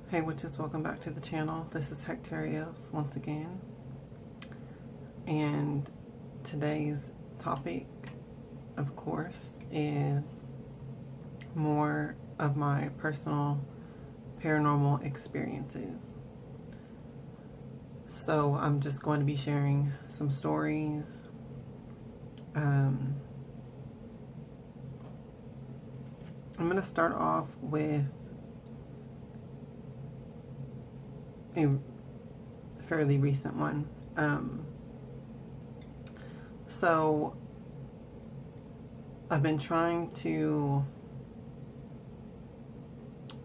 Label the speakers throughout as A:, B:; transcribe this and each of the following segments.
A: Hey witches, welcome back to the channel. This is Hectorios once again. And today's topic, of course, is more of my personal paranormal experiences. So I'm just going to be sharing some stories. I'm going to start off with a fairly recent one. So I've been trying to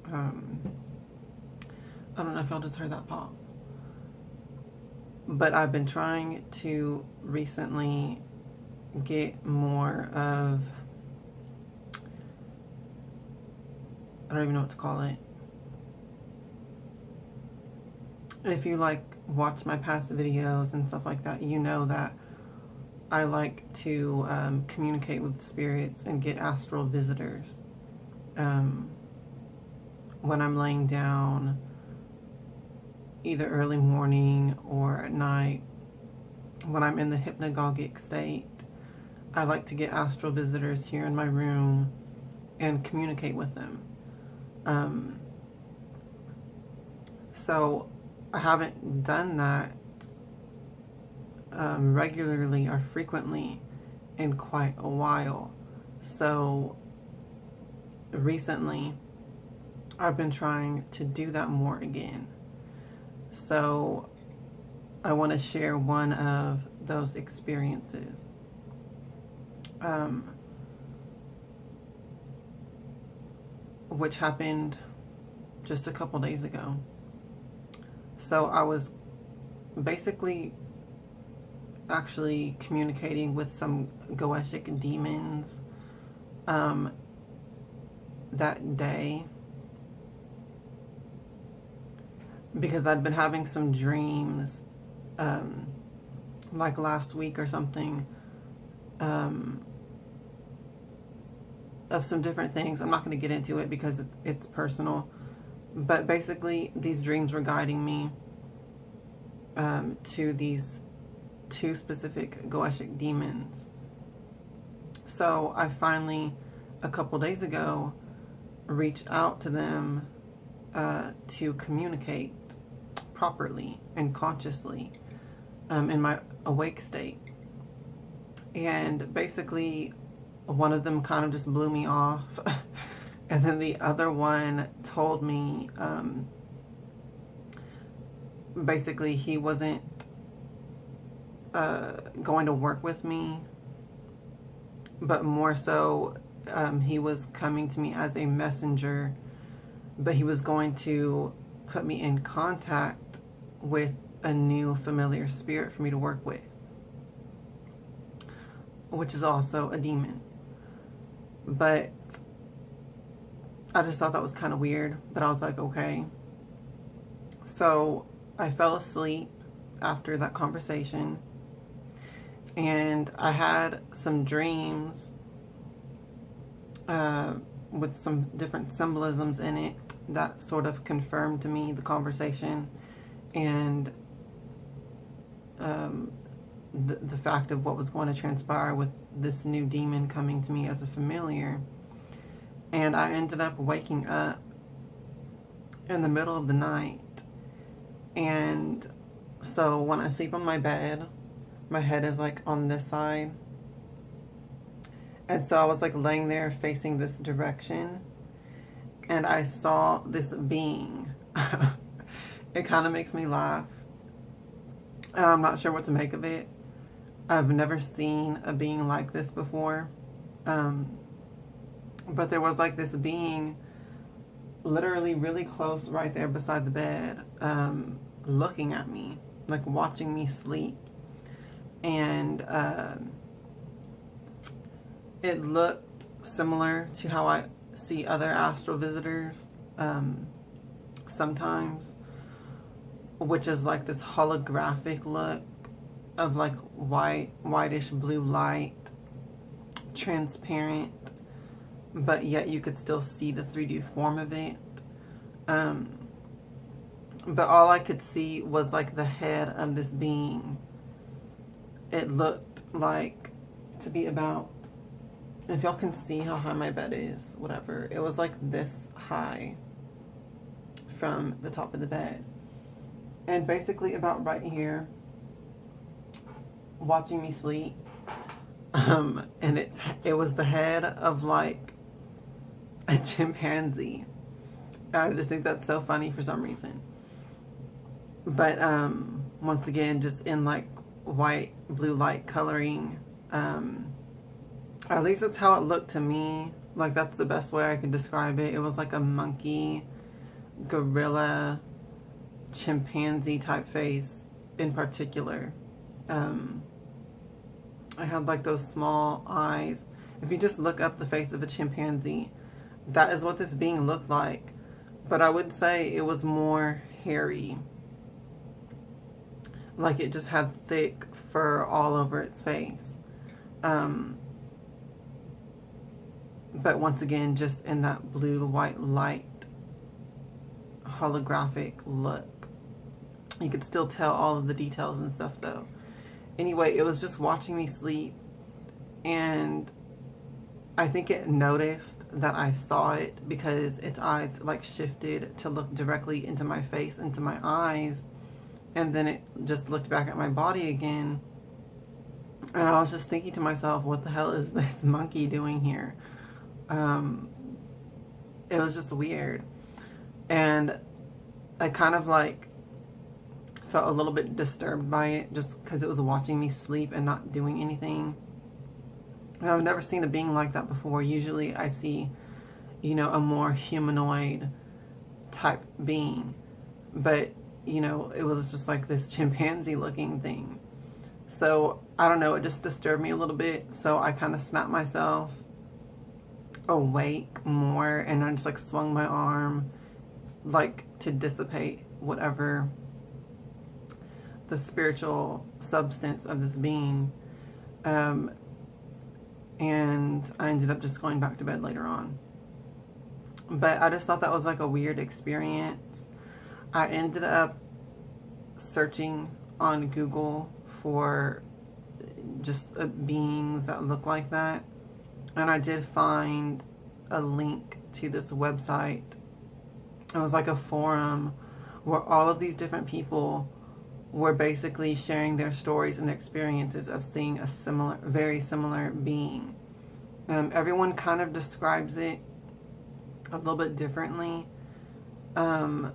A: I don't know if y'all just heard that pop, but I've been trying to recently get more of, I don't even know what to call it. If you watch my past videos and stuff like that, you know that I like to communicate with spirits and get astral visitors when I'm laying down, either early morning or at night. When I'm in the hypnagogic state, I like to get astral visitors here in my room and communicate with them. So I haven't done that regularly or frequently in quite a while. So recently I've been trying to do that more again. So I want to share one of those experiences. Which happened just a couple days ago. So I was basically actually communicating with some goetic demons that day, because I'd been having some dreams like last week or something of some different things. I'm not going to get into it because it's personal. But basically, these dreams were guiding me to these two specific goetic demons. So I finally, a couple days ago, reached out to them to communicate properly and consciously in my awake state. And basically, one of them kind of just blew me off. And then the other one told me, basically he wasn't going to work with me, but more so he was coming to me as a messenger, but he was going to put me in contact with a new familiar spirit for me to work with, which is also a demon. But I just thought that was kind of weird, but I was like, okay. So I fell asleep after that conversation, and I had some dreams with some different symbolisms in it that sort of confirmed to me the conversation and the fact of what was going to transpire with this new demon coming to me as a familiar. And I ended up waking up in the middle of the night. And so when I sleep on my bed, my head is on this side. And so I was laying there facing this direction. And I saw this being. It kind of makes me laugh. I'm not sure what to make of it. I've never seen a being like this before. But there was this being literally really close right there beside the bed, looking at me, watching me sleep. And it looked similar to how I see other astral visitors sometimes, which is this holographic look of whitish blue light, transparent, but yet you could still see the 3D form of it. but all I could see was like the head of this being. It looked like to be about, if y'all can see how high my bed is, whatever, it was like this high from the top of the bed. And basically about right here, watching me sleep. And it was the head of like a chimpanzee. I just think that's so funny for some reason. But once again, just in like white, blue light coloring. At least that's how it looked to me. Like, that's the best way I could describe it. It was like a monkey, gorilla, chimpanzee type face in particular. I had like those small eyes. If you just look up the face of a chimpanzee, that is what this being looked like. But I would say it was more hairy. Like, it just had thick fur all over its face. But once again, just in that blue white light holographic look. You could still tell all of the details and stuff though. Anyway, it was just watching me sleep, and I think it noticed that I saw it because its eyes like shifted to look directly into my face, into my eyes, and then it just looked back at my body again. And I was just thinking to myself, what the hell is this monkey doing here? It was just weird. And I kind of like felt a little bit disturbed by it just because it was watching me sleep and not doing anything. And I've never seen a being like that before. Usually I see, you know, a more humanoid type being. But, you know, it was just like this chimpanzee looking thing. So, I don't know, it just disturbed me a little bit. So I kind of snapped myself awake more, and I just like swung my arm like to dissipate whatever the spiritual substance of this being. And I ended up just going back to bed later on. But I just thought that was like a weird experience. I ended up searching on Google for just beings that look like that. And I did find a link to this website. It was like a forum where all of these different people were basically sharing their stories and experiences of seeing a similar, very similar being. Everyone kind of describes it a little bit differently. But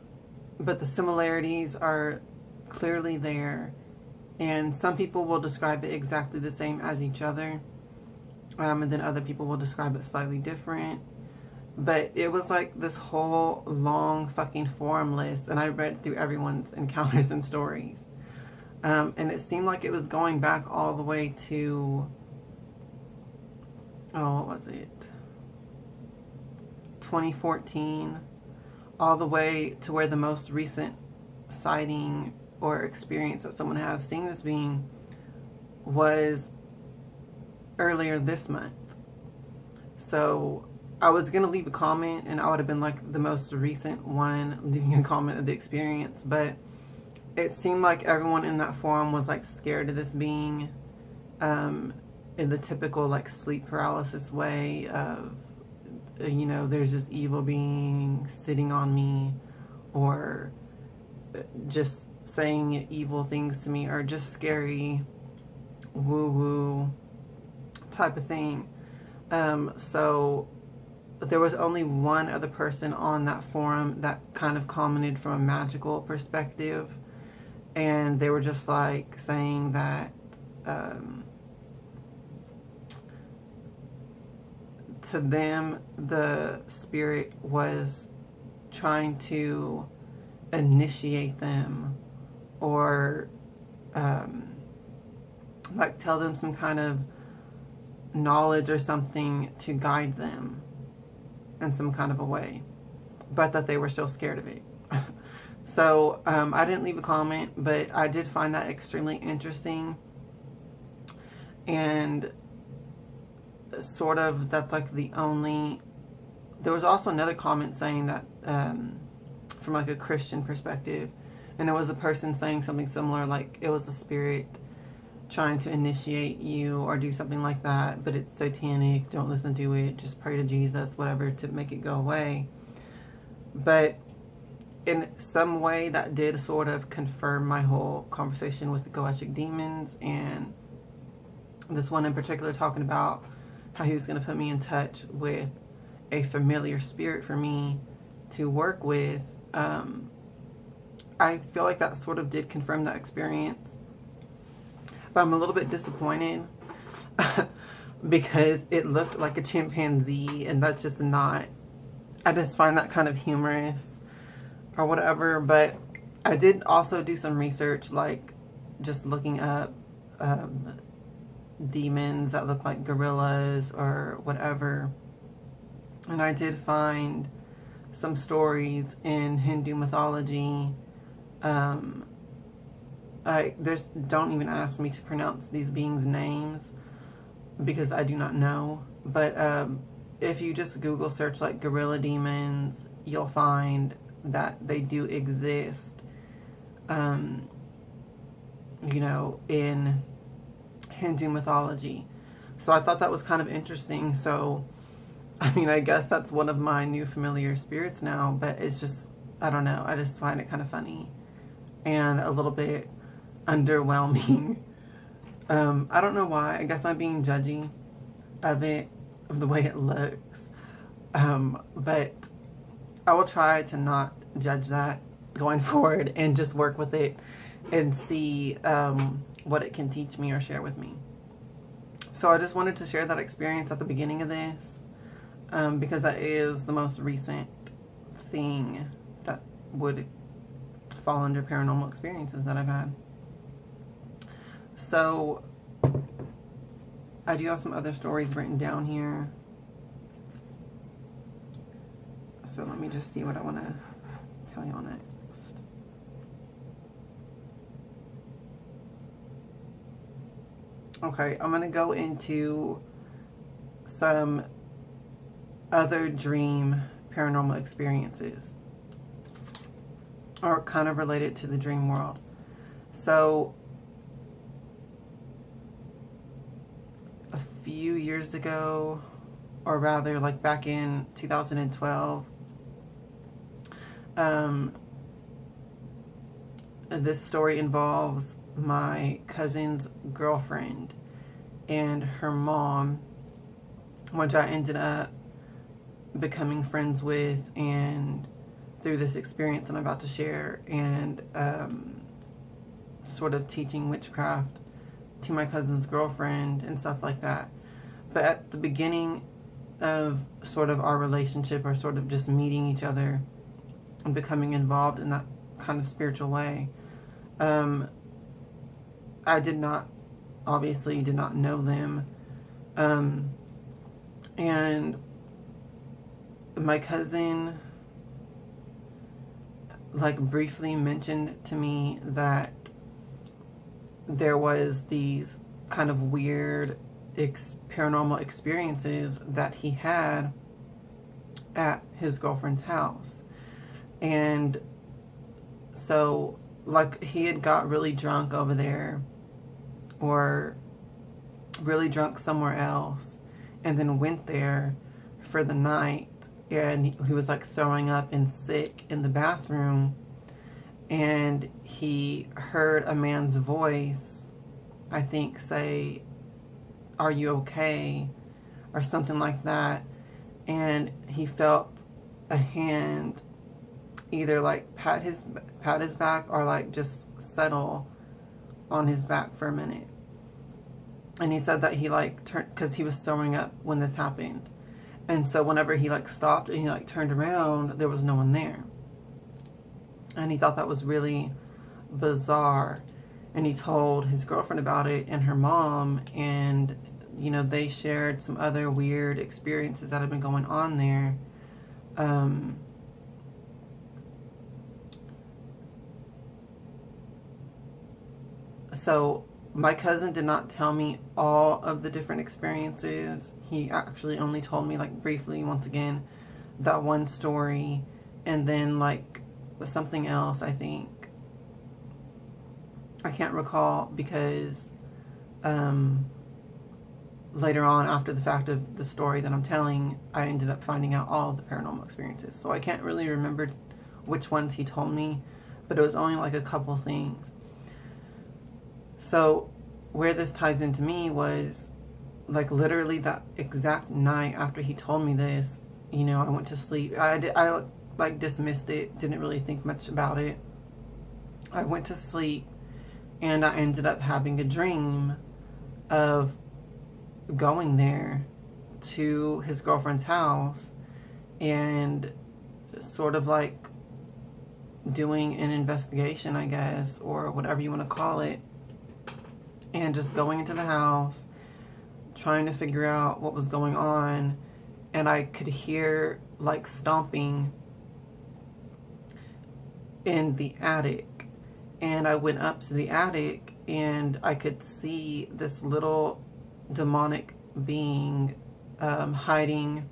A: the similarities are clearly there. And some people will describe it exactly the same as each other. And then other people will describe it slightly different. But it was like this whole long fucking forum list. And I read through everyone's encounters and stories. And it seemed like it was going back all the way to, oh, what was it? 2014. All the way to where the most recent sighting or experience that someone has seeing this being was earlier this month. So I was going to leave a comment, and I would have been like the most recent one leaving a comment of the experience, but it seemed like everyone in that forum was like scared of this being, in the typical like sleep paralysis way of, you know, there's this evil being sitting on me, or just saying evil things to me, or just scary woo-woo type of thing. So there was only one other person on that forum that kind of commented from a magical perspective, and they were just like saying that to them the spirit was trying to initiate them, or like tell them some kind of knowledge or something to guide them in some kind of a way, but that they were still scared of it. So I didn't leave a comment, but I did find that extremely interesting, and sort of that's like the only. There was also another comment saying that from like a Christian perspective, and it was a person saying something similar, like it was a spirit trying to initiate you or do something like that, but it's satanic, don't listen to it, just pray to Jesus, whatever, to make it go away. But in some way that did sort of confirm my whole conversation with the Goetic demons, and this one in particular talking about how he was going to put me in touch with a familiar spirit for me to work with. I feel like that sort of did confirm that experience. But I'm a little bit disappointed because it looked like a chimpanzee, and that's just not, I just find that kind of humorous or whatever. But I did also do some research, like just looking up demons that look like gorillas or whatever. And I did find some stories in Hindu mythology. Don't even ask me to pronounce these beings' names because I do not know. But if you just Google search like gorilla demons, you'll find that they do exist, you know, in Hindu mythology. So I thought that was kind of interesting. So, I mean, I guess that's one of my new familiar spirits now, but it's just, I don't know, I just find it kind of funny and a little bit underwhelming. I don't know why. I guess I'm being judgy of it, of the way it looks. But I will try to not judge that going forward and just work with it and see what it can teach me or share with me. So I just wanted to share that experience at the beginning of this, because that is the most recent thing that would fall under paranormal experiences that I've had. So I do have some other stories written down here. So let me just see what I want to tell y'all next. Okay, I'm going to go into some other dream paranormal experiences, or kind of related to the dream world. So a few years ago, or rather like back in 2012, this story involves my cousin's girlfriend and her mom, which I ended up becoming friends with, and through this experience I'm about to share, and sort of teaching witchcraft to my cousin's girlfriend and stuff like that. But at the beginning of sort of our relationship, or sort of just meeting each other and becoming involved in that kind of spiritual way, I obviously did not know them. And my cousin like briefly mentioned to me that there was these kind of weird paranormal experiences that he had at his girlfriend's house. And so like he had got really drunk over there, or really drunk somewhere else, and then went there for the night, and he was like throwing up and sick in the bathroom, and he heard a man's voice, I think, say, "Are you okay?" or something like that. And he felt a hand either like pat his back, or like just settle on his back for a minute. And he said that he like turned, because he was throwing up when this happened, and so whenever he like stopped and he like turned around, there was no one there. And he thought that was really bizarre, and he told his girlfriend about it and her mom, and you know, they shared some other weird experiences that have been going on there. So my cousin did not tell me all of the different experiences. He actually only told me like briefly, once again, that one story. And then like something else, I think. I can't recall because later on, after the fact of the story that I'm telling, I ended up finding out all of the paranormal experiences. So I can't really remember which ones he told me, but it was only like a couple things. So where this ties into me was like literally that exact night after he told me this, you know, I went to sleep. I like dismissed it, didn't really think much about it. I went to sleep and I ended up having a dream of going there to his girlfriend's house and sort of like doing an investigation, I guess, or whatever you want to call it, and just going into the house, trying to figure out what was going on. And I could hear like stomping in the attic, and I went up to the attic and I could see this little demonic being hiding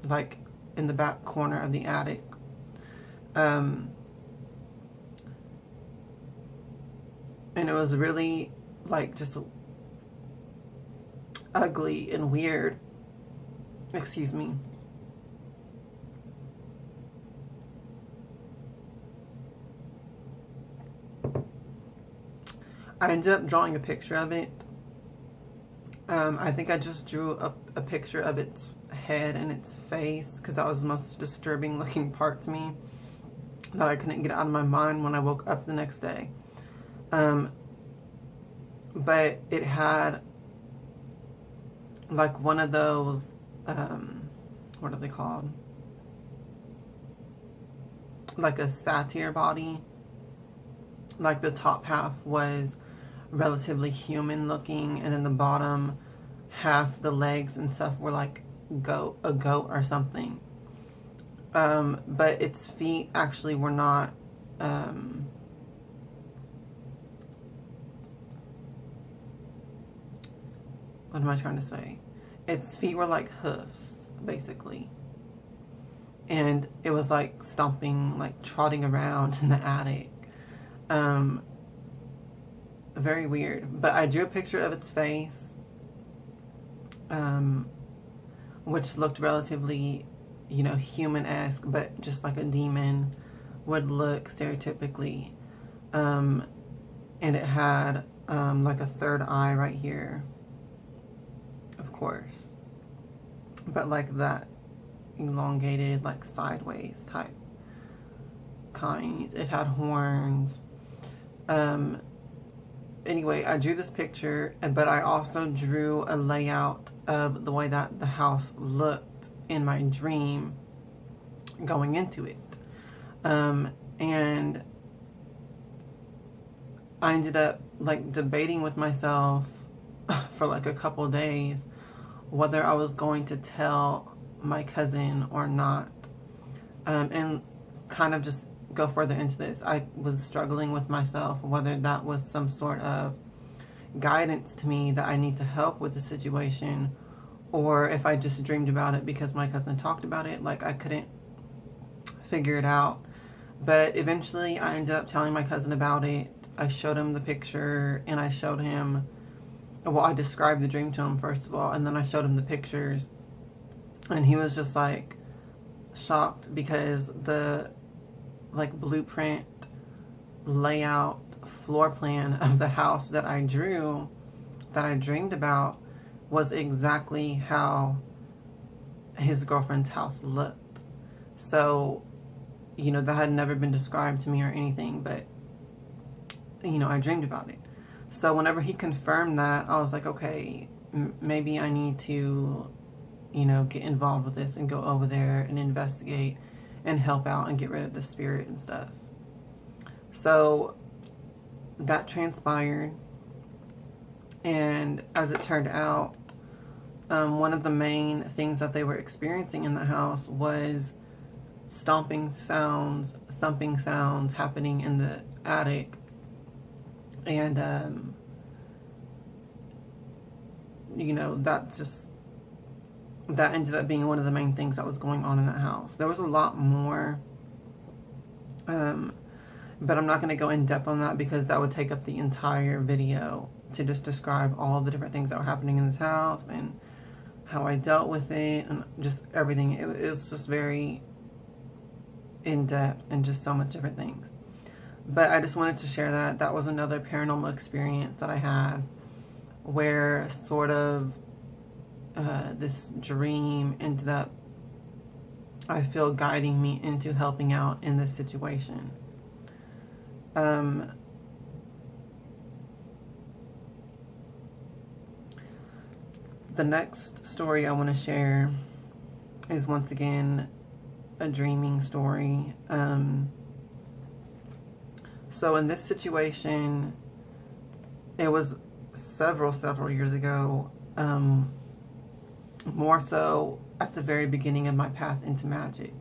A: like in the back corner of the attic. And it was really like just ugly and weird. Excuse me. I ended up drawing a picture of it. I think I just drew a picture of its head and its face because that was the most disturbing looking part to me that I couldn't get out of my mind when I woke up the next day. But it had like one of those, what are they called? Like a satyr body. Like the top half was relatively human looking, and then the bottom half, the legs and stuff, were like a goat or something. But its feet actually were not what am I trying to say? Its feet were like hoofs, basically. And it was like stomping, like trotting around in the attic. Very weird. But I drew a picture of its face, which looked relatively, you know, human-esque, but just like a demon would look stereotypically. And it had like a third eye right here, of course, but like that elongated, like sideways type kind. It had horns. Anyway, I drew this picture, but I also drew a layout of the way that the house looked in my dream going into it. And I ended up like debating with myself for like a couple days whether I was going to tell my cousin or not. And kind of just go further into this, I was struggling with myself whether that was some sort of guidance to me that I need to help with the situation, or if I just dreamed about it because my cousin talked about it. Like, I couldn't figure it out. But eventually I ended up telling my cousin about it. I showed him the picture, and I showed him, well, I described the dream to him first of all, and then I showed him the pictures, and he was just like shocked because the like blueprint layout floor plan of the house that I drew, that I dreamed about, was exactly how his girlfriend's house looked. So, you know, that had never been described to me or anything, but, you know, I dreamed about it. So whenever he confirmed that, I was like, okay, maybe I need to, you know, get involved with this and go over there and investigate and help out and get rid of the spirit and stuff. So that transpired, and as it turned out, one of the main things that they were experiencing in the house was stomping sounds, thumping sounds happening in the attic, and you know, that ended up being one of the main things that was going on in that house. There was a lot more But I'm not going to go in depth on that because that would take up the entire video to just describe all the different things that were happening in this house and how I dealt with it and just everything. It was just very in depth and just so much different things. But I just wanted to share that. That was another paranormal experience that I had where sort of this dream ended up, I feel, guiding me into helping out in this situation. The next story I want to share is once again a dreaming story. So in this situation, it was several years ago, more so at the very beginning of my path into magic.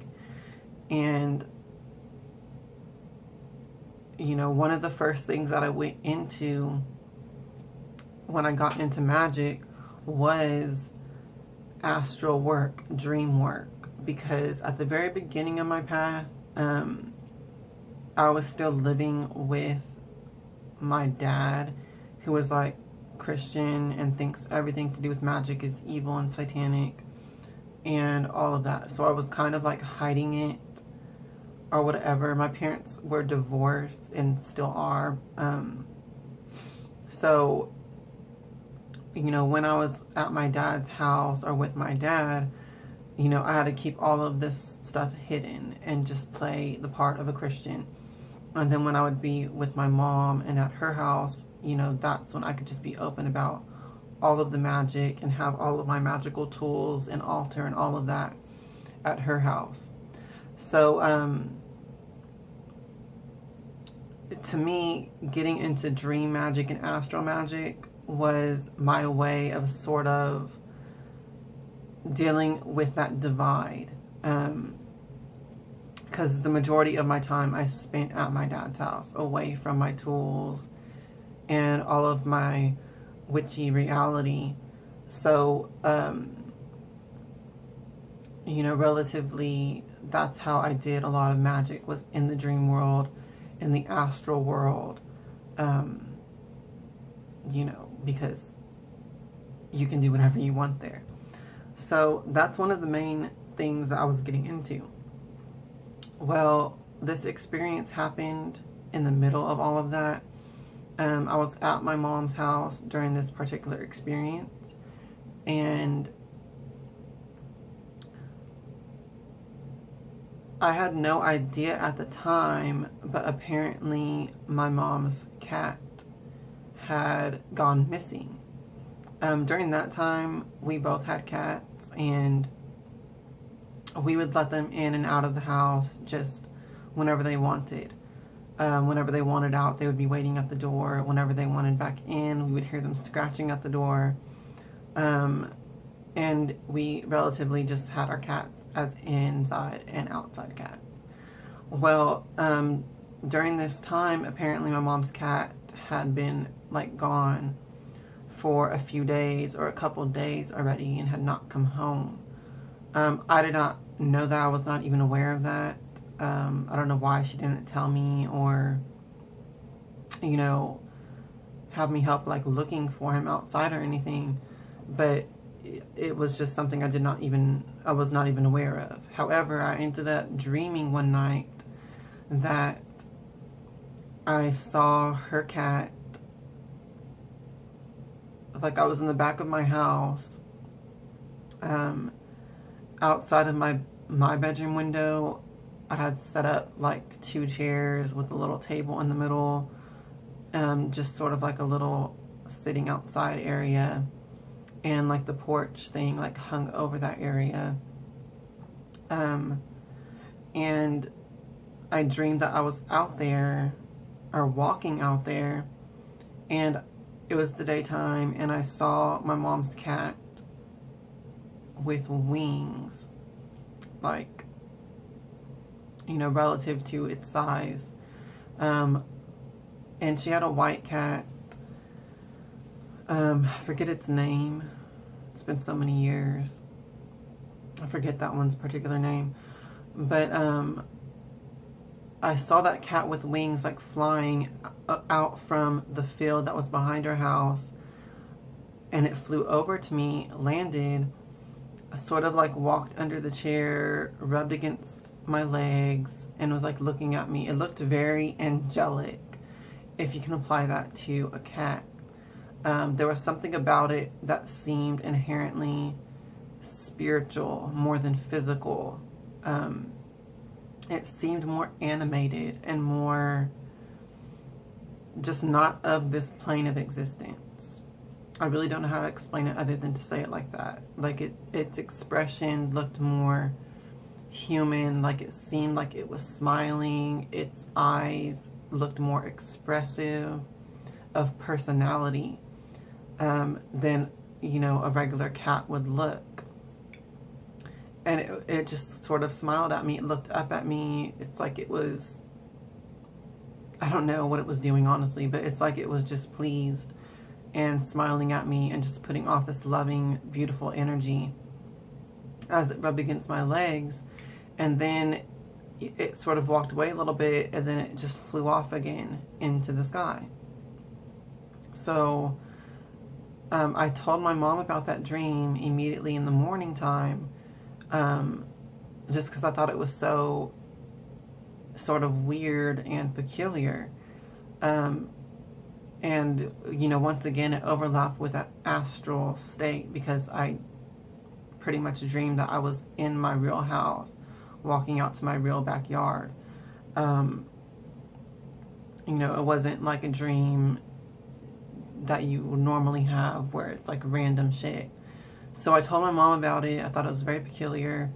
A: And you know, one of the first things that I went into when I got into magic was astral work, dream work, because at the very beginning of my path, I was still living with my dad, who was like Christian and thinks everything to do with magic is evil and satanic and all of that. So I was kind of like hiding it or whatever. My parents were divorced and still are. So, you know, when I was at my dad's house or with my dad, you know, I had to keep all of this stuff hidden and just play the part of a Christian. And then when I would be with my mom and at her house, you know, that's when I could just be open about all of the magic and have all of my magical tools and altar and all of that at her house. So, to me, getting into dream magic and astral magic was my way of sort of dealing with that divide. Because the majority of my time I spent at my dad's house, away from my tools and all of my witchy reality. So, you know, relatively, that's how I did a lot of magic, was in the dream world, in the astral world, you know, because you can do whatever you want there. So that's one of the main things that I was getting into. Well, this experience happened in the middle of all of that. I was at my mom's house during this particular experience, and I had no idea at the time, but apparently my mom's cat had gone missing. During that time, we both had cats, and we would let them in and out of the house just whenever they wanted. Whenever they wanted out, they would be waiting at the door. Whenever they wanted back in, we would hear them scratching at the door. And we relatively just had our cats as inside and outside cats. Well, during this time, apparently my mom's cat had been like gone for a few days or a couple days already and had not come home. I did not know that. I was not even aware of that. I don't know why she didn't tell me or, you know, have me help like looking for him outside or anything. But it was just something I was not even aware of. However, I ended up dreaming one night that I saw her cat, like I was in the back of my house, outside of my bedroom window. I had set up like 2 chairs with a little table in the middle, just sort of like a little sitting outside area, and like the porch thing like hung over that area. And I dreamed that I was out there, or walking out there, and it was the daytime, and I saw my mom's cat with wings, like, you know, relative to its size. And she had a white cat. I forget its name. It's been so many years. I forget that one's particular name. But I saw that cat with wings like flying out from the field that was behind our house, and it flew over to me, landed, sort of like walked under the chair, rubbed against my legs, and was like looking at me. It looked very angelic, if you can apply that to a cat. There was something about it that seemed inherently spiritual more than physical. It seemed more animated and more just not of this plane of existence. I really don't know how to explain it other than to say it like that. Like its expression looked more human, like it seemed like it was smiling. Its eyes looked more expressive of personality than, you know, a regular cat would look. And it just sort of smiled at me. It looked up at me. It's like it was, I don't know what it was doing, honestly, but it's like it was just pleased and smiling at me and just putting off this loving, beautiful energy as it rubbed against my legs. And then it sort of walked away a little bit, and then it just flew off again into the sky. So I told my mom about that dream immediately in the morning time, just because I thought it was so sort of weird and peculiar. And, you know, once again, it overlapped with that astral state, because I pretty much dreamed that I was in my real house, walking out to my real backyard. You know, it wasn't like a dream that you would normally have where it's like random shit. So I told my mom about it. I thought it was very peculiar.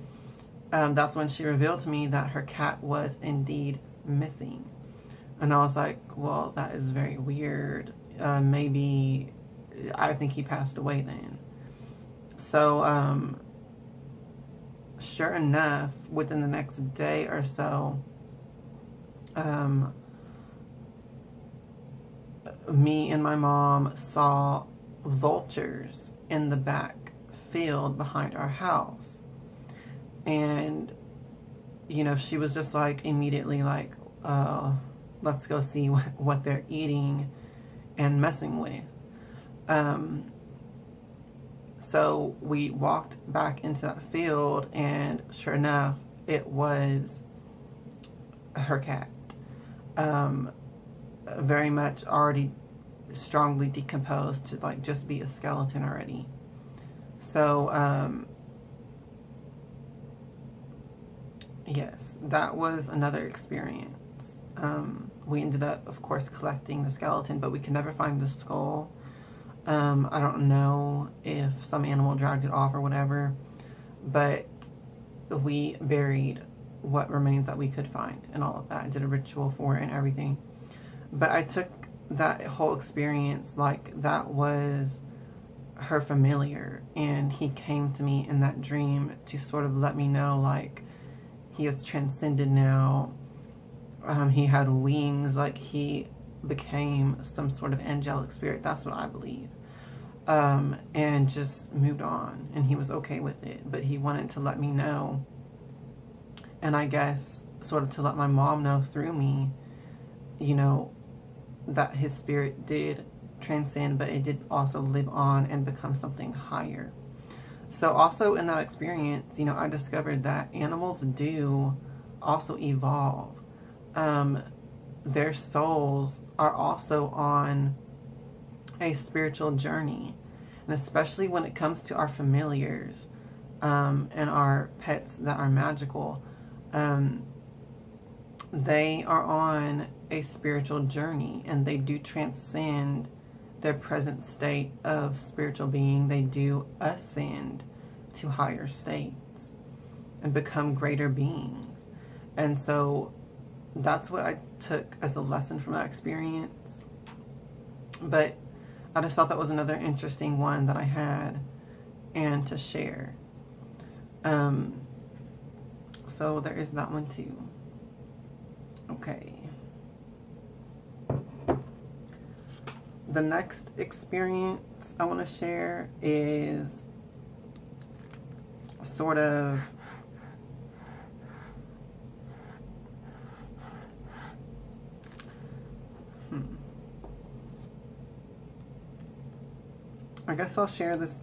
A: That's when she revealed to me that her cat was indeed missing. And I was like, well, that is very weird. Maybe, I think he passed away then. So, sure enough, within the next day or so, me and my mom saw vultures in the back field behind our house. And, you know, she was just like immediately like, let's go see what they're eating and messing with. So we walked back into that field, and sure enough, it was her cat. Very much already strongly decomposed to like just be a skeleton already. So, yes, that was another experience. We ended up, of course, collecting the skeleton, but we could never find the skull. I don't know if some animal dragged it off or whatever, but we buried what remains that we could find and all of that. I did a ritual for it and everything. But I took that whole experience like that was her familiar, and he came to me in that dream to sort of let me know like he has transcended now. He had wings, like he became some sort of angelic spirit. That's what I believe. And just moved on, and he was okay with it, but he wanted to let me know, and I guess sort of to let my mom know through me, you know, that his spirit did transcend, but it did also live on and become something higher. So also in that experience, you know, I discovered that animals do also evolve. Their souls are also on a spiritual journey, and especially when it comes to our familiars, and our pets that are magical, they are on a spiritual journey, and they do transcend their present state of spiritual being. They do ascend to higher states and become greater beings. And so that's what I took as a lesson from that experience. But I just thought that was another interesting one that I had and to share. So there is that one too. Okay. The next experience I want to share is sort of I guess I'll share this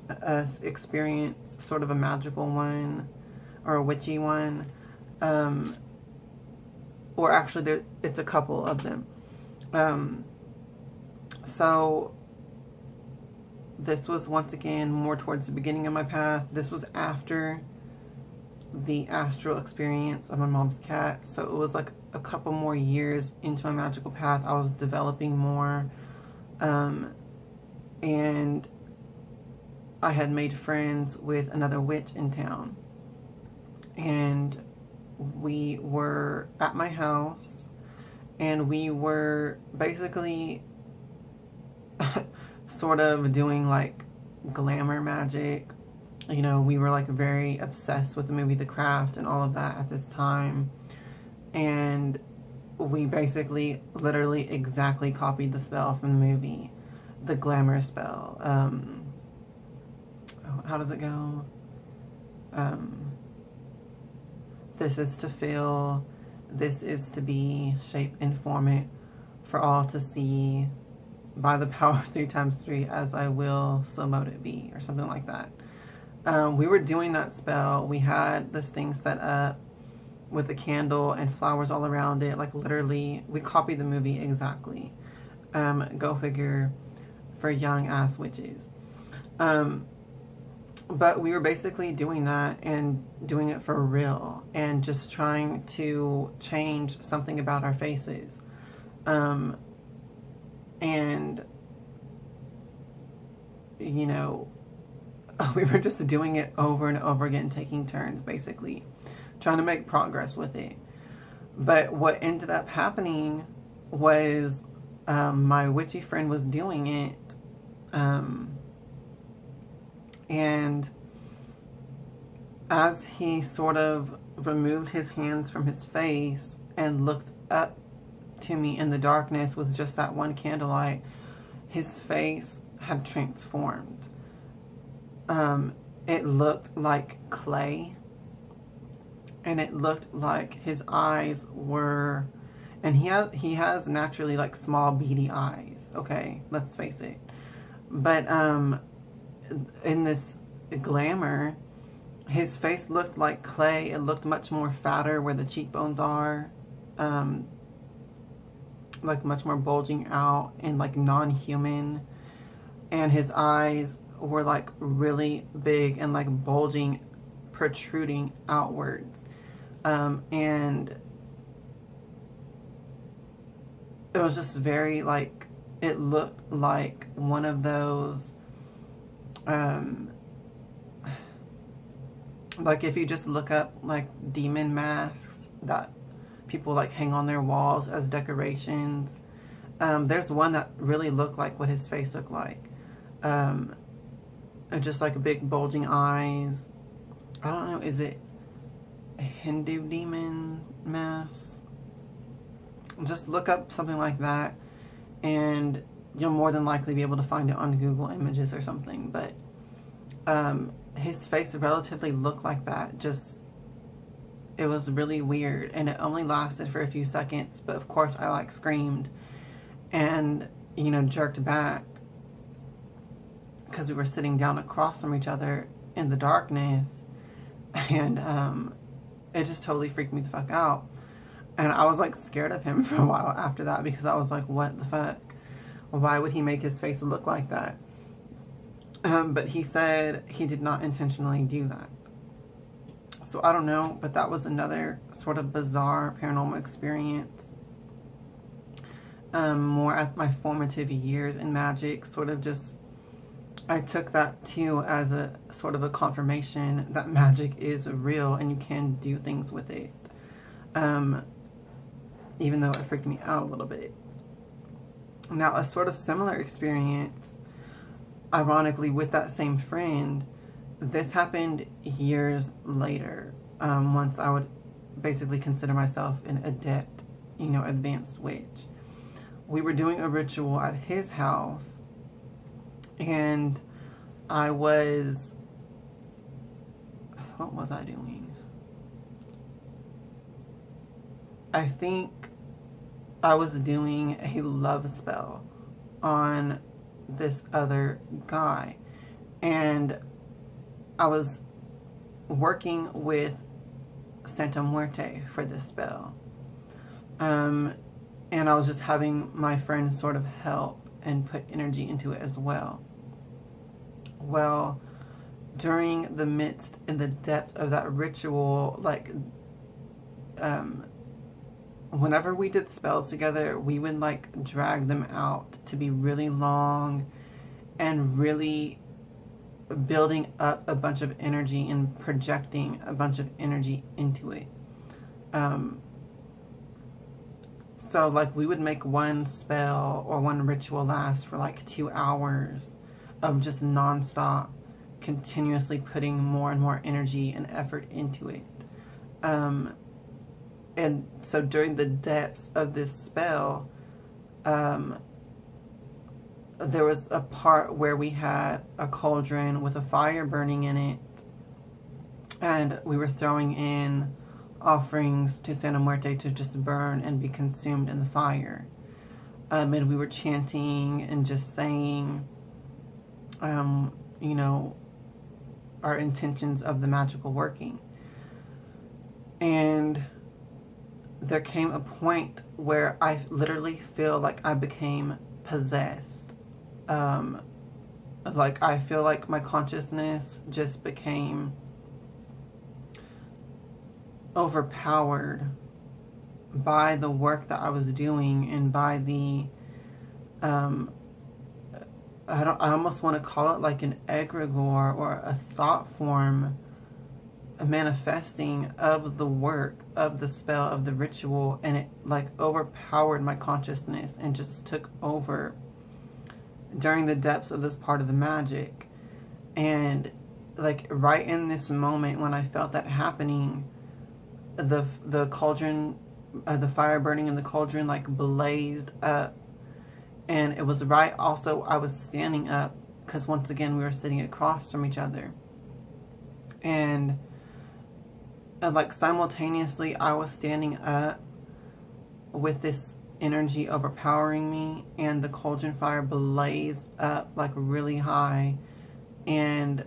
A: experience, sort of a magical one or a witchy one. Or actually, it's a couple of them. So this was once again more towards the beginning of my path. This was after the astral experience of my mom's cat. So it was like a couple more years into my magical path. I was developing more. And I had made friends with another witch in town. And we were at my house. And we were basically sort of doing like glamour magic. You know, we were like very obsessed with the movie The Craft and all of that at this time. And we basically literally exactly copied the spell from the movie, the glamour spell. How does it go? This is to feel, this is to be, shape and form it for all to see. By the power of 3 times 3, as I will, so mote it be, or something like that. We were doing that spell. We had this thing set up with a candle and flowers all around it. Like literally, we copied the movie exactly. Go figure, for young ass witches. But we were basically doing that and doing it for real and just trying to change something about our faces. And, you know, we were just doing it over and over again, taking turns, basically, trying to make progress with it. But what ended up happening was my witchy friend was doing it, and as he sort of removed his hands from his face and looked up to me in the darkness with just that one candlelight, his face had transformed. It looked like clay, and it looked like his eyes were, and he has naturally like small beady eyes, okay, let's face it, but in this glamour, his face looked like clay. It looked much more fatter where the cheekbones are, like much more bulging out and like non-human, and his eyes were like really big and like bulging, protruding outwards, and it was just very like, it looked like one of those like if you just look up like demon masks that people like hang on their walls as decorations. There's one that really looked like what his face looked like. Just like big bulging eyes. I don't know, is it a Hindu demon mask? Just look up something like that and you'll more than likely be able to find it on Google Images or something. But his face relatively looked like that. Just, it was really weird, and it only lasted for a few seconds, but of course I like screamed and, you know, jerked back because we were sitting down across from each other in the darkness, and it just totally freaked me the fuck out. And I was like scared of him for a while after that, because I was like, what the fuck? Why would he make his face look like that? But he said he did not intentionally do that. So I don't know, but that was another sort of bizarre paranormal experience. More at my formative years in magic, sort of just, I took that too as a sort of a confirmation that magic is real and you can do things with it. Even though it freaked me out a little bit. Now, a sort of similar experience, ironically, with that same friend, this happened years later, once I would basically consider myself an adept, you know, advanced witch. We were doing a ritual at his house, and I was, what was I doing? I think I was doing a love spell on this other guy. And I was working with Santa Muerte for this spell. And I was just having my friends sort of help and put energy into it as well. Well, during the midst and the depth of that ritual, like, whenever we did spells together, we would like drag them out to be really long and really building up a bunch of energy and projecting a bunch of energy into it. So like we would make one spell or one ritual last for like 2 hours of just nonstop, continuously putting more and more energy and effort into it. And so during the depths of this spell, there was a part where we had a cauldron with a fire burning in it, and we were throwing in offerings to Santa Muerte to just burn and be consumed in the fire. And we were chanting and just saying, you know, our intentions of the magical working. And there came a point where I literally feel like I became possessed. Like I feel like my consciousness just became overpowered by the work that I was doing and by the I almost want to call it like an egregore or a thought form, a manifesting of the work of the spell, of the ritual, and it like overpowered my consciousness and just took over during the depths of this part of the magic. And like right in this moment when I felt that happening, the cauldron, the fire burning in the cauldron like blazed up. And it was right also I was standing up, because once again we were sitting across from each other, and like simultaneously I was standing up with this energy overpowering me, and the cauldron fire blazed up like really high. And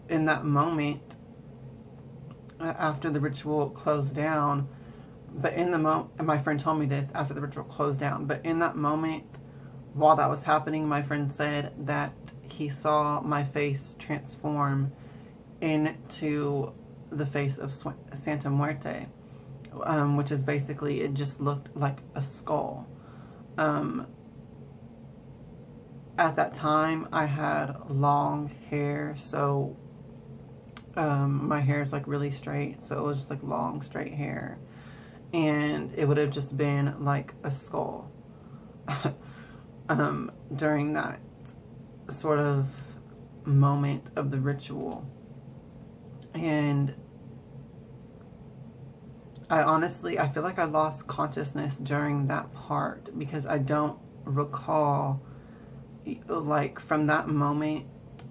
A: in that moment, after the ritual closed down, but in the moment, my friend told me this after the ritual closed down, but in that moment, while that was happening, my friend said that he saw my face transform into the face of Santa Muerte, which is basically, it just looked like a skull. At that time, I had long hair, so my hair is like really straight, so it was just like long, straight hair. And it would have just been like a skull during that sort of moment of the ritual. And I feel like I lost consciousness during that part, because I don't recall, like from that moment,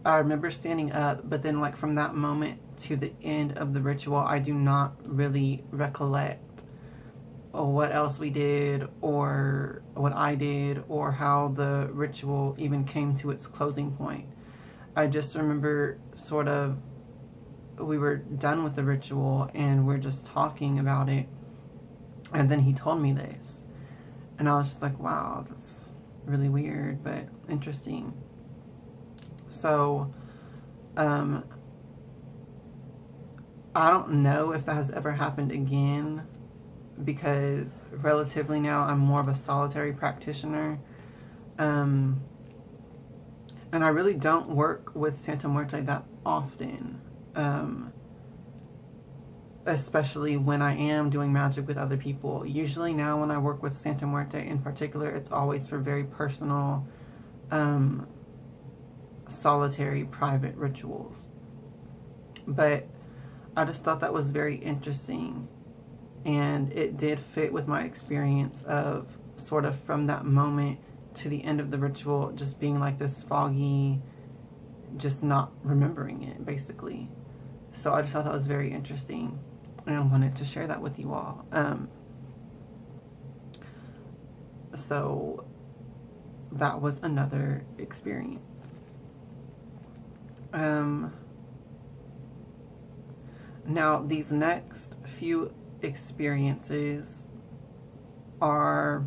A: I remember standing up, but then like from that moment to the end of the ritual, I do not really recollect what else we did, or what I did, or how the ritual even came to its closing point. I just remember sort of, we were done with the ritual and we're just talking about it, and then he told me this, and I was just like, wow, that's really weird but interesting. So I don't know if that has ever happened again, because relatively now I'm more of a solitary practitioner, and I really don't work with Santa Muerte that often, especially when I am doing magic with other people. Usually now when I work with Santa Muerte in particular, it's always for very personal, solitary, private rituals. But I just thought that was very interesting. And it did fit with my experience of sort of from that moment to the end of the ritual just being like this foggy, just not remembering it, basically. So I just thought that was very interesting, and I wanted to share that with you all. So that was another experience. Now, these next few experiences are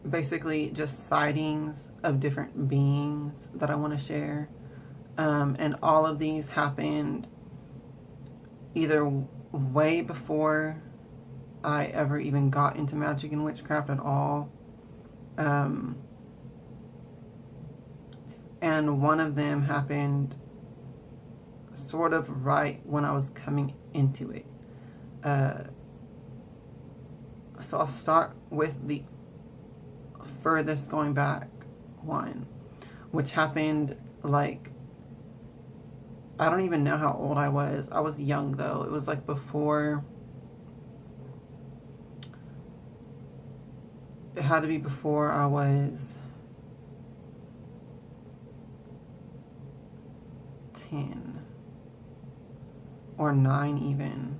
A: basically just sightings of different beings that I want to share. And all of these happened either way before I ever even got into magic and witchcraft at all. And one of them happened sort of right when I was coming into it. So I'll start with the furthest going back one, which happened like, I don't even know how old I was. I was young though. It was like before, it had to be before I was 10 or 9 even,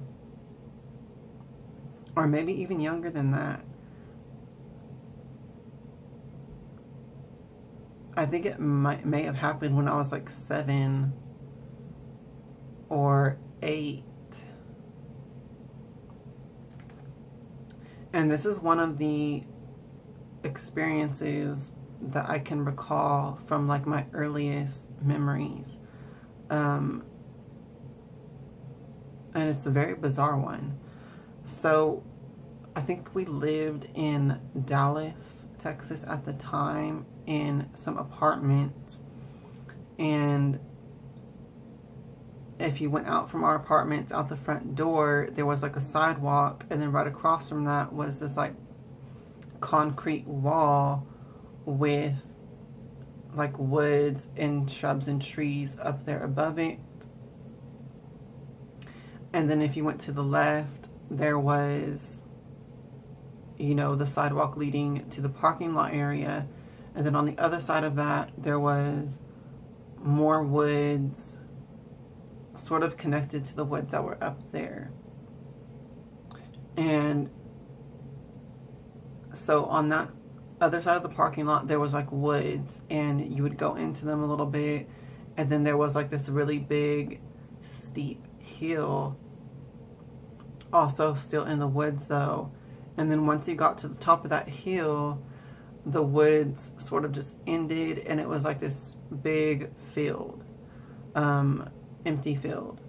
A: or maybe even younger than that. I think it may have happened when I was like 7 or 8. And this is one of the experiences that I can recall from like my earliest memories. And it's a very bizarre one. So I think we lived in Dallas, Texas at the time, in some apartments, and if you went out from our apartments out the front door, there was like a sidewalk, and then right across from that was this like concrete wall with like woods and shrubs and trees up there above it. And then if you went to the left, there was, you know, the sidewalk leading to the parking lot area. And then on the other side of that, there was more woods, sort of connected to the woods that were up there. And so on that other side of the parking lot, there was like woods, and you would go into them a little bit. And then there was like this really big, steep hill, also still in the woods though. And then once you got to the top of that hill, the woods sort of just ended, and it was like this big field, empty field,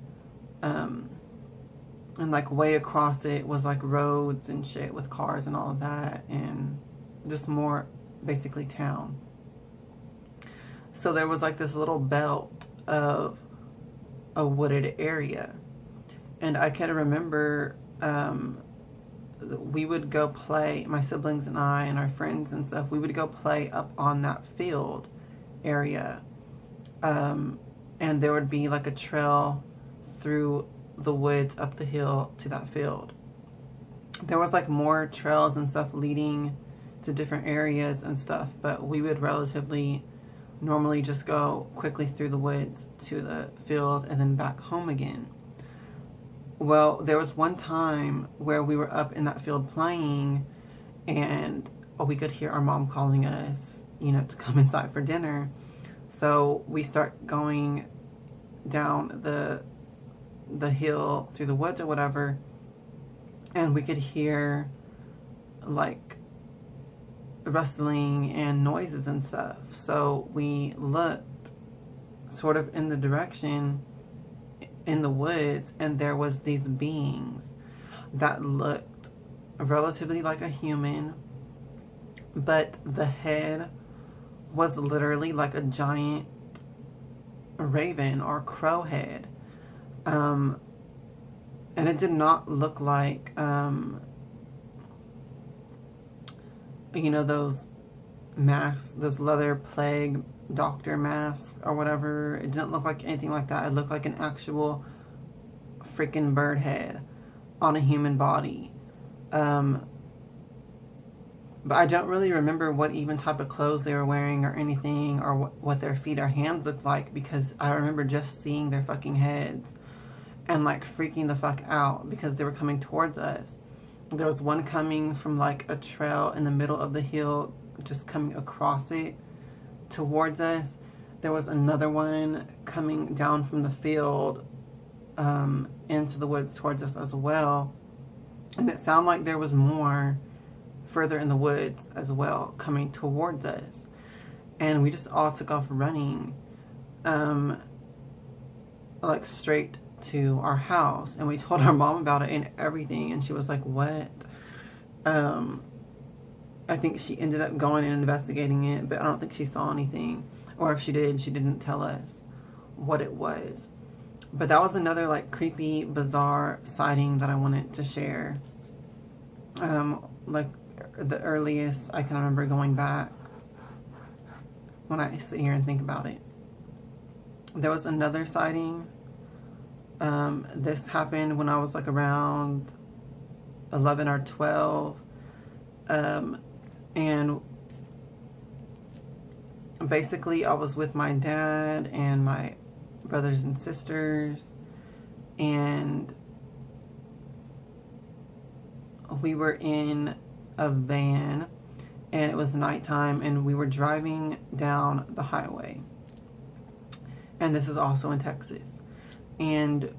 A: and like way across it was like roads and shit with cars and all of that, and just more basically town. So there was like this little belt of a wooded area, and I can remember we would go play, my siblings and I and our friends and stuff, we would go play up on that field area. And there would be like a trail through the woods up the hill to that field. There was like more trails and stuff leading to different areas and stuff, but we would relatively normally just go quickly through the woods to the field and then back home again. Well, there was one time where we were up in that field playing, and we could hear our mom calling us, you know, to come inside for dinner. So we start going down the hill through the woods or whatever, and we could hear like rustling and noises and stuff. So we looked sort of in the direction in the woods, and there was these beings that looked relatively like a human, but the head was literally like a giant raven or crow head. And it did not look like, you know, those masks, those leather plague doctor masks or whatever. It didn't look like anything like that. It looked like an actual freaking bird head on a human body. But I don't really remember what even type of clothes they were wearing or anything, or what their feet or hands looked like, because I remember just seeing their fucking heads and like freaking the fuck out because they were coming towards us. There was one coming from like a trail in the middle of the hill, just coming across it towards us, There was another one coming down from the field into the woods towards us as well. And it sounded like there was more further in the woods as well coming towards us. And we just all took off running, like straight to our house. And we told our mom about it and everything. And she was like, what? I think she ended up going and investigating it, but I don't think she saw anything. Or if she did, she didn't tell us what it was. But that was another like creepy, bizarre sighting that I wanted to share. Like the earliest I can remember going back when I sit here and think about it. There was another sighting. This happened when I was like around 11 or 12. And basically I was with my dad and my brothers and sisters, and we were in a van, and it was nighttime, and we were driving down the highway. And this is also in Texas. And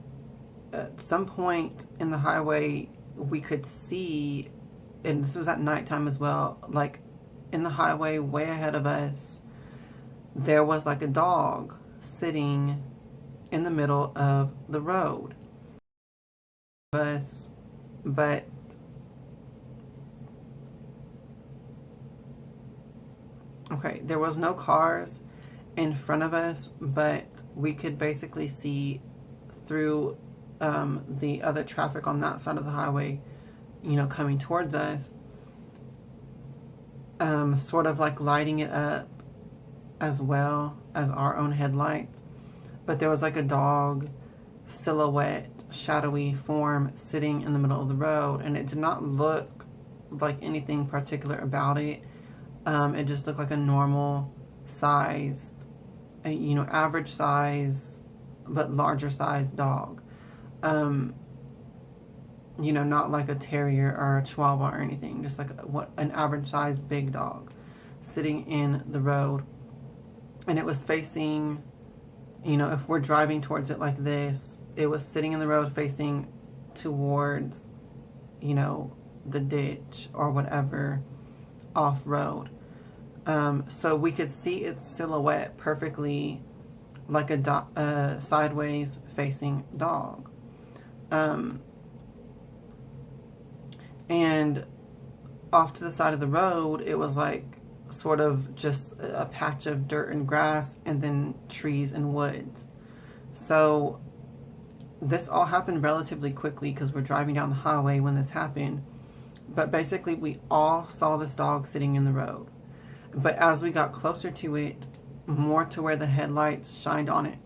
A: at some point in the highway, we could see, and this was at nighttime as well, like in the highway way ahead of us, there was like a dog sitting in the middle of the road. But okay, there was no cars in front of us, but we could basically see through the other traffic on that side of the highway, you know, coming towards us, sort of like lighting it up as well as our own headlights. But there was like a dog silhouette, shadowy form sitting in the middle of the road, and it did not look like anything particular about it. It just looked like a normal sized, you know, average size but larger sized dog. You know, not like a terrier or a chihuahua or anything, just like an average sized big dog sitting in the road. And it was facing, you know, if we're driving towards it like this, it was sitting in the road facing towards, you know, the ditch or whatever off road. So we could see its silhouette perfectly, like a sideways facing dog. And off to the side of the road, it was like sort of just a patch of dirt and grass, and then trees and woods. So this all happened relatively quickly because we're driving down the highway when this happened. But basically we all saw this dog sitting in the road. But as we got closer to it, more to where the headlights shined on it,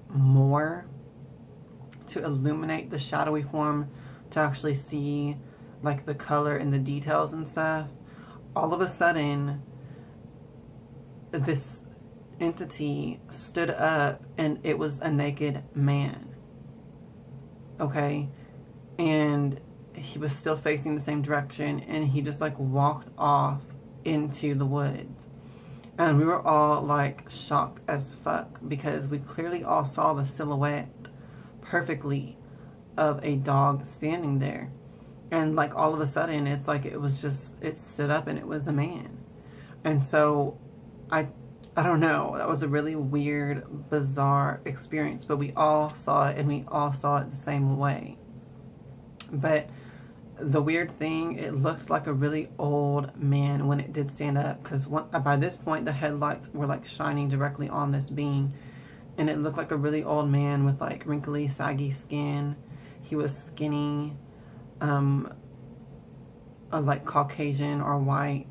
A: more to illuminate the shadowy form, to actually see like the color and the details and stuff, all of a sudden this entity stood up, and it was a naked man. Okay? And he was still facing the same direction, and he just like walked off into the woods. And we were all like shocked as fuck, because we clearly all saw the silhouette perfectly of a dog standing there. And like all of a sudden, it's like it stood up and it was a man. And so I don't know, that was a really weird, bizarre experience, but we all saw it, and we all saw it the same way. But the weird thing, it looked like a really old man when it did stand up, because by this point the headlights were like shining directly on this being, and it looked like a really old man with like wrinkly, saggy skin. He was skinny, like Caucasian or white,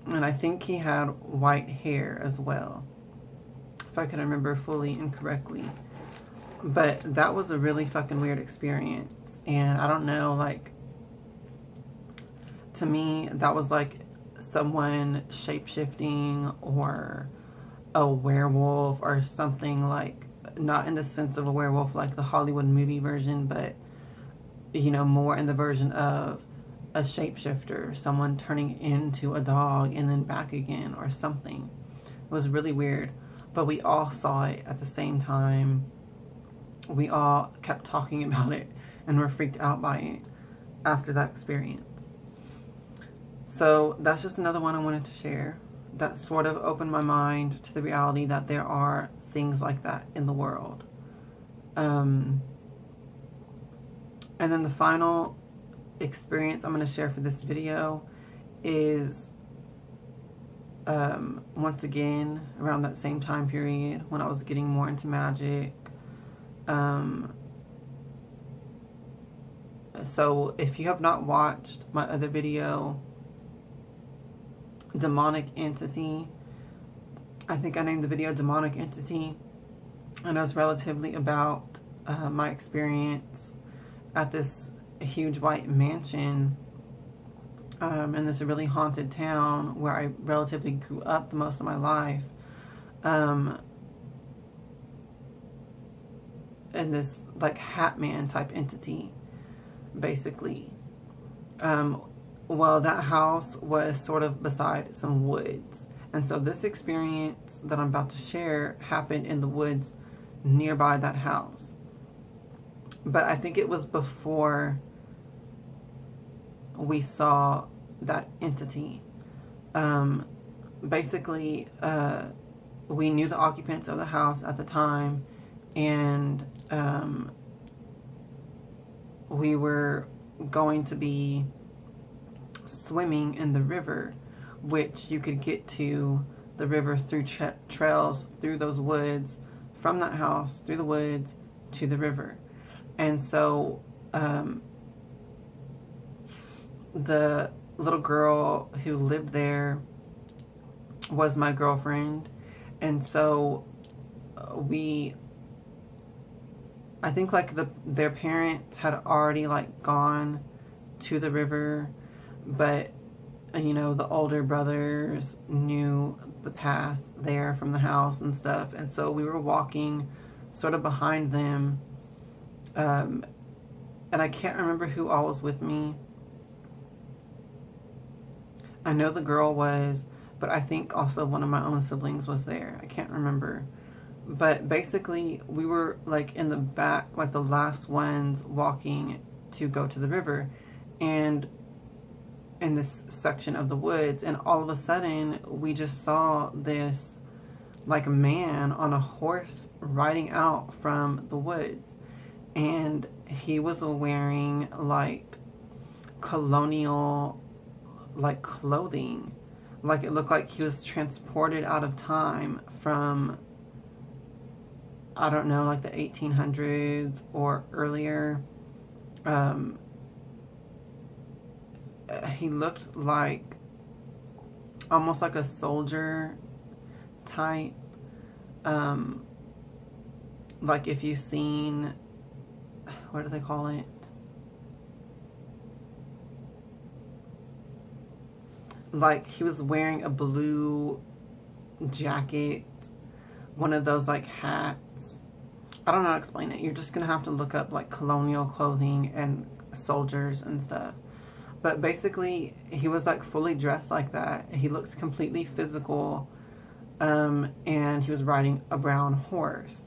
A: and I think he had white hair as well, if I can remember fully and correctly. But that was a really fucking weird experience. And I don't know, like, to me, that was like someone shape-shifting, or a werewolf or something, like, not in the sense of a werewolf like the Hollywood movie version, but, you know, more in the version of a shapeshifter, someone turning into a dog and then back again or something. It was really weird, but we all saw it at the same time. We all kept talking about it and were freaked out by it after that experience. So that's just another one I wanted to share that sort of opened my mind to the reality that there are things like that in the world. And then the final experience I'm going to share for this video is once again around that same time period when I was getting more into magic. So if you have not watched my other video, Demonic Entity, I think I named the video Demonic Entity, and it was relatively about my experience at this huge white mansion in this really haunted town where I relatively grew up the most of my life, and this like Hat Man type entity, basically. Well, that house was sort of beside some woods, and so this experience that I'm about to share happened in the woods nearby that house. But I think it was before we saw that entity. Basically, we knew the occupants of the house at the time, and we were going to be swimming in the river, which you could get to the river through trails through those woods, from that house through the woods to the river. And so the little girl who lived there was my girlfriend, and so I think like their parents had already like gone to the river, but you know, the older brothers knew the path there from the house and stuff, and so we were walking sort of behind them, and I can't remember who all was with me. I know the girl was, but I think also one of my own siblings was there. I can't remember. But basically, we were like in the back, like the last ones walking to go to the river, and in this section of the woods, and all of a sudden we just saw this like man on a horse riding out from the woods, and he was wearing like colonial like clothing, like it looked like he was transported out of time from, I don't know, like the 1800s or earlier. He looked like almost like a soldier type, like if you've seen, what do they call it, like he was wearing a blue jacket, one of those like hats. I don't know how to explain it. You're just gonna have to look up like colonial clothing and soldiers and stuff. But basically, he was like fully dressed like that. He looked completely physical, and he was riding a brown horse,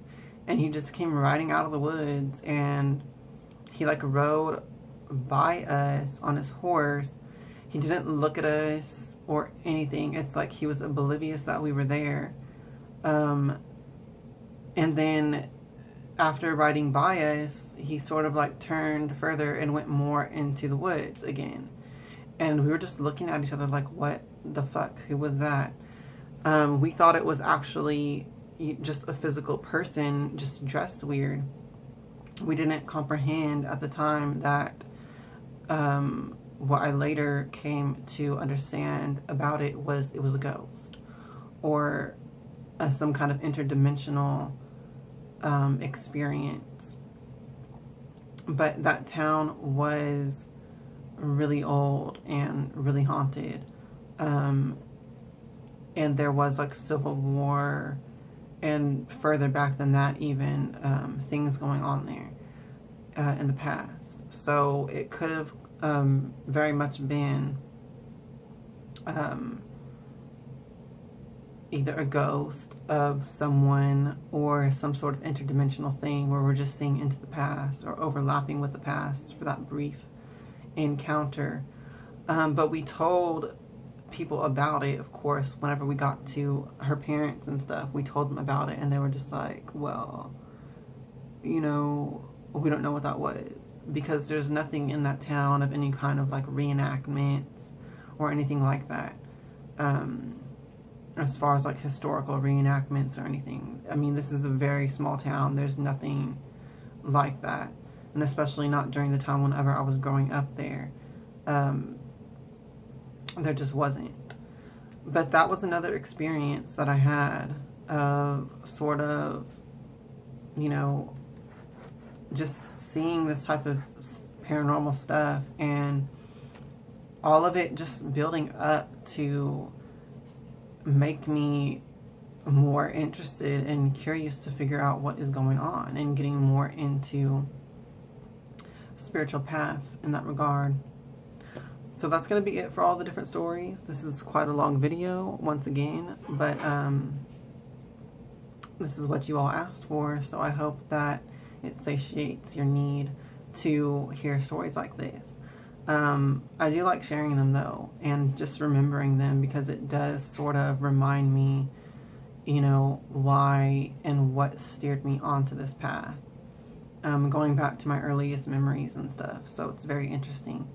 A: and he just came riding out of the woods, and he like rode by us on his horse. He didn't look at us or anything. It's like he was oblivious that we were there. And then after riding by us, he sort of like turned further and went more into the woods again. And we were just looking at each other like, what the fuck? Who was that? We thought it was actually just a physical person just dressed weird. We didn't comprehend at the time that what I later came to understand about it was a ghost, or some kind of interdimensional experience. But that town was really old and really haunted, and there was like Civil War, and further back than that even, things going on there in the past. So it could have very much been either a ghost of someone or some sort of interdimensional thing where we're just seeing into the past or overlapping with the past for that brief encounter. But we told people about it, of course, whenever we got to her parents and stuff. We told them about it, and they were just like, well, you know, we don't know what that was, because there's nothing in that town of any kind of like reenactments or anything like that. As far as like historical reenactments or anything. I mean, this is a very small town. There's nothing like that. And especially not during the time whenever I was growing up there. There just wasn't. But that was another experience that I had of sort of, you know, just seeing this type of paranormal stuff, and all of it just building up to make me more interested and curious to figure out what is going on, and getting more into spiritual paths in that regard. So that's going to be it for all the different stories. This is quite a long video once again, but this is what you all asked for, so I hope that it satiates your need to hear stories like this. I do like sharing them though, and just remembering them, because it does sort of remind me, you know, why and what steered me onto this path. Going back to my earliest memories and stuff, so it's very interesting.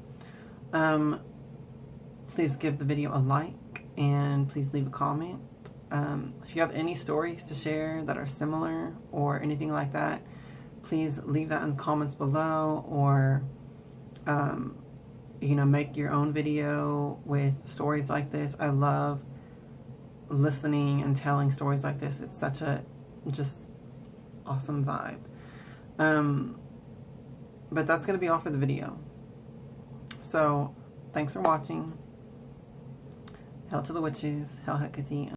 A: Please give the video a like, and please leave a comment. If you have any stories to share that are similar or anything like that, please leave that in the comments below, or you know, make your own video with stories like this. I love listening and telling stories like this. It's such a just awesome vibe. But that's going to be all for the video. So, thanks for watching. Hail to the witches. Hail Hecate.